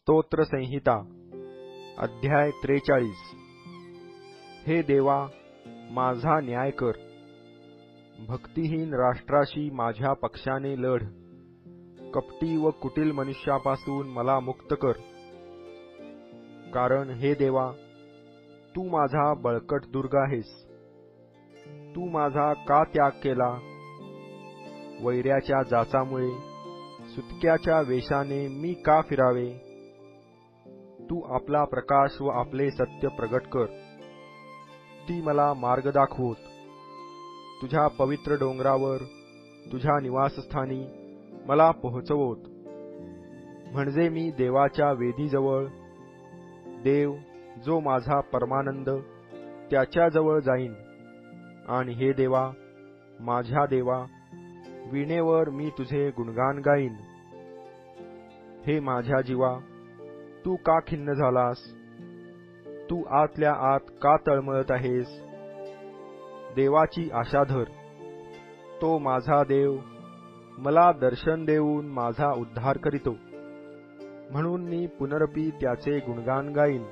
स्तोत्र संहिता अध्याय 43। हे देवा, माझा न्याय कर, भक्तिहीन राष्ट्राशी माझ्या पक्षाने लढ, कपटी व कुटिल मनुष्यापासून मला मुक्त कर। कारण हे देवा, तू माझा बळकट दुर्ग आहेस। तू माझा का त्याग केला? वैऱ्याच्या जाचामुळे सुटक्याच्या वेशाने मी का फिरावे? तू आपला प्रकाश व आपले सत्य प्रगट कर, ती मला मार्ग दाखवोत। तुझ्या पवित्र डोंगरावर, तुझ्या निवासस्थानी मला पोहोचवोत, म्हणजे मी देवाच्या वेदीजवळ, देव जो माझा परमानंद, त्याच्याजवळ जाईन। आणि हे देवा, माझ्या देवा, वीणेवर मी तुझे गुणगान गाईन। हे माझ्या जीवा, तू का खिन्न झालास? तू आतल्या आत का तळमळत आहेस? देवाची आशा धर, तो माझा देव मला दर्शन देऊन माझा उद्धार करीतो, म्हणून मी पुनरपी त्याचे गुणगान गाईन।